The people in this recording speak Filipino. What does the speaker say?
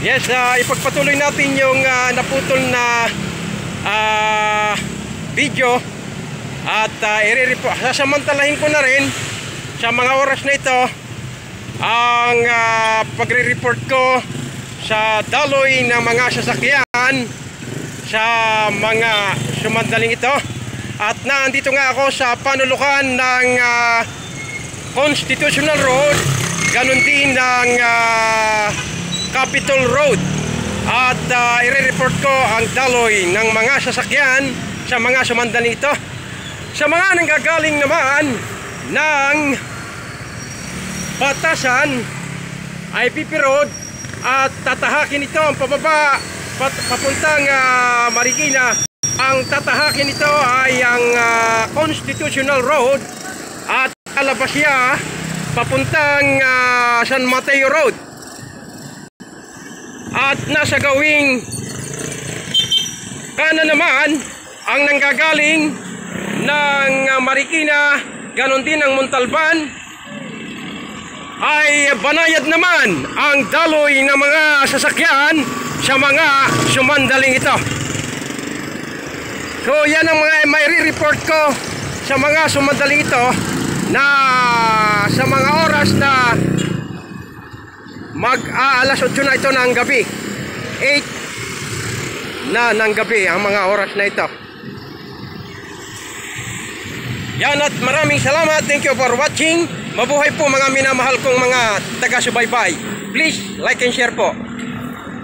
Yes, ipagpatuloy natin yung naputol na video at sasamantalahin ko na rin sa mga oras na ito ang pagre-report ko sa daloy ng mga sasakyan sa mga sumandaling ito. At nandito nga ako sa panulukan ng Constitutional Road, ganun din ng Capitol Road, at i-report ko ang daloy ng mga sasakyan sa mga sumandaling ito. Sa mga nanggagaling naman ng Batasan IPP Road at tatahakin ito ang pababa papuntang Marikina, ang tatahakin ito ay ang Constitutional Road at alabas siya papuntang San Mateo Road. At nasa gawing kanan naman ang nanggagaling ng Marikina, ganon din ang Montalban, ay banayad naman ang daloy ng mga sasakyan sa mga sumandaling ito. So yan ang mga may re-report ko sa mga sumandaling ito na sa mga oras na alas 8 na ito ng gabi, 8 na ng gabi ang mga oras na ito. Yan, at maraming salamat. Thank you for watching. Mabuhay po mga minamahal kong mga taga-subaybay. Please like and share po.